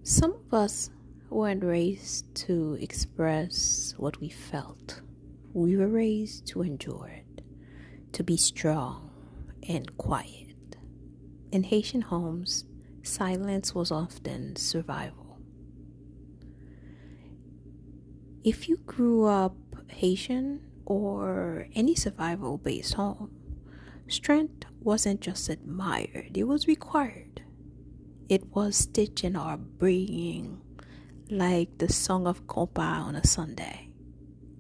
Some of us weren't raised to express what we felt. We were raised to endure it, to be strong and quiet. In Haitian homes, silence was often survival. If you grew up Haitian or any survival based home, strength wasn't just admired, it was required. It was stitched in our being, like the song of compa on a Sunday,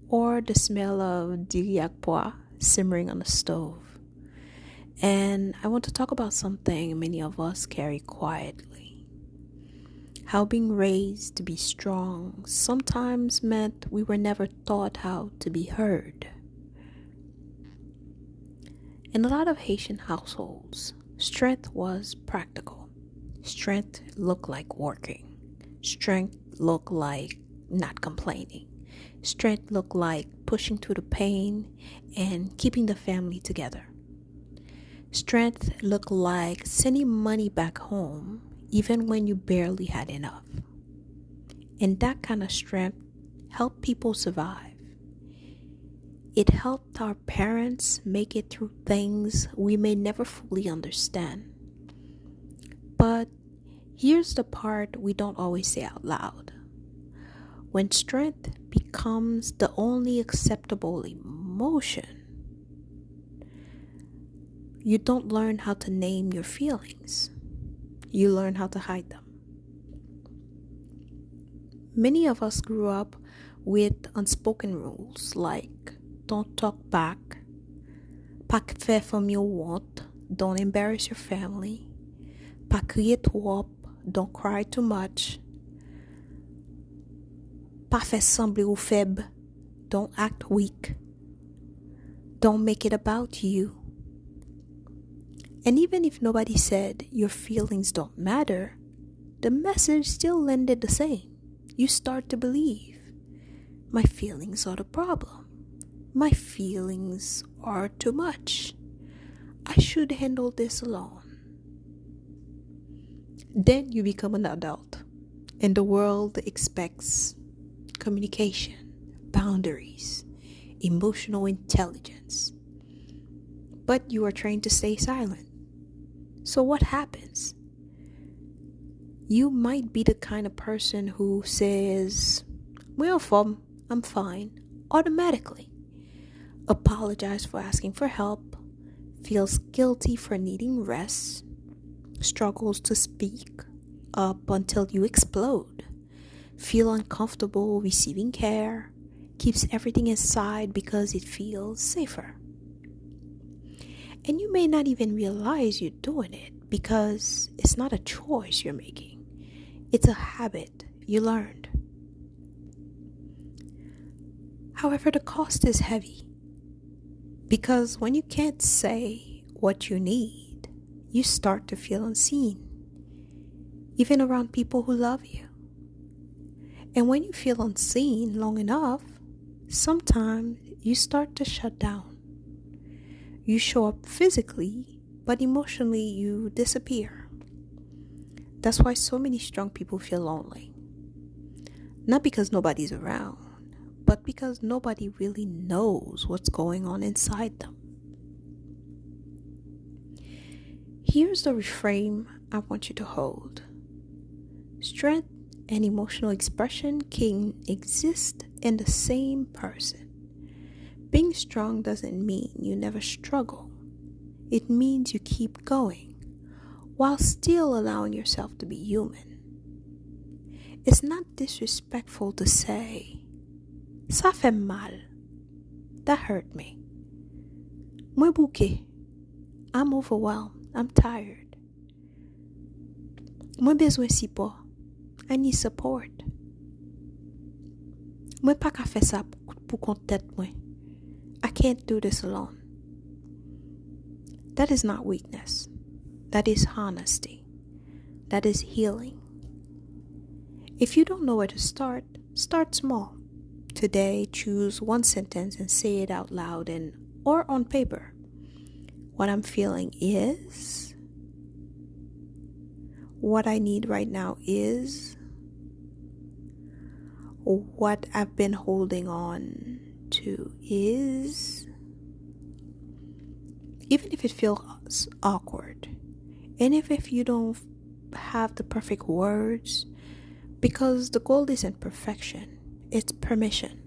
or the smell of diriakpoa simmering on the stove. And I want to talk about something many of us carry quietly. How being raised to be strong sometimes meant we were never taught how to be heard. In a lot of Haitian households, strength was practical. Strength looked like working. Strength looked like not complaining. Strength looked like pushing through the pain and keeping the family together. Strength looked like sending money back home even when you barely had enough. And that kind of strength helped people survive. It helped our parents make it through things we may never fully understand. But here's the part we don't always say out loud. When strength becomes the only acceptable emotion, you don't learn how to name your feelings. You learn how to hide them. Many of us grew up with unspoken rules like don't talk back, pas faire from your want, don't embarrass your family, pas crier trop, don't cry too much, pas faire sembler ou faible, don't act weak, don't make it about you. And even if nobody said your feelings don't matter, the message still landed the same. You start to believe, my feelings are the problem. My feelings are too much. I should handle this alone. Then you become an adult, and the world expects communication, boundaries, emotional intelligence. But you are trained to stay silent. So what happens? You might be the kind of person who says, well, fam, I'm fine, automatically. Apologize for asking for help, feels guilty for needing rest, struggles to speak up until you explode, feel uncomfortable receiving care, keeps everything inside because it feels safer. And you may not even realize you're doing it because it's not a choice you're making. It's a habit you learned. However, the cost is heavy because when you can't say what you need, you start to feel unseen, even around people who love you. And when you feel unseen long enough, sometimes you start to shut down. You show up physically, but emotionally you disappear. That's why so many strong people feel lonely. Not because nobody's around, but because nobody really knows what's going on inside them. Here's the reframe I want you to hold. Strength and emotional expression can exist in the same person. Being strong doesn't mean you never struggle. It means you keep going while still allowing yourself to be human. It's not disrespectful to say, ça fait mal. That hurt me. Mwen bouke. I'm overwhelmed. I'm tired. Mwen bezwen sipo. I need support. Mwen pa ka fe sa pou kont tèt mwen. I can't do this alone. That is not weakness. That is honesty. That is healing. If you don't know where to start, start small. Today, choose one sentence and say it out loud or on paper. What I'm feeling is, what I need right now is, what I've been holding on to is, even if it feels awkward, and if you don't have the perfect words, because the goal isn't perfection, it's permission.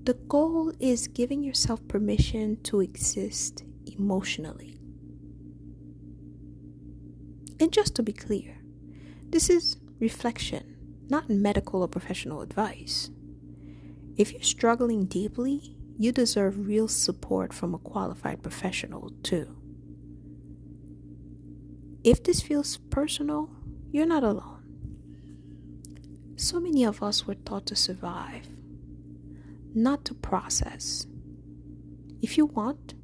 The goal is giving yourself permission to exist emotionally. And just to be clear, this is reflection, not medical or professional advice. If you're struggling deeply, you deserve real support from a qualified professional too. If this feels personal, you're not alone. So many of us were taught to survive, not to process. If you want,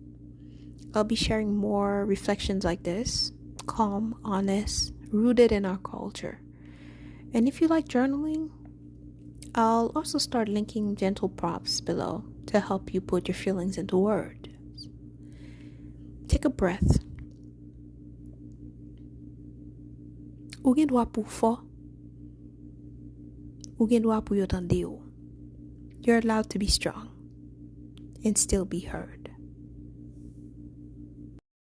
I'll be sharing more reflections like this, calm, honest, rooted in our culture. And if you like journaling, I'll also start linking gentle prompts below to help you put your feelings into words. Take a breath. Ou gen dwa pou fo, ou gen dwa pou yo tande yo. You're allowed to be strong and still be heard.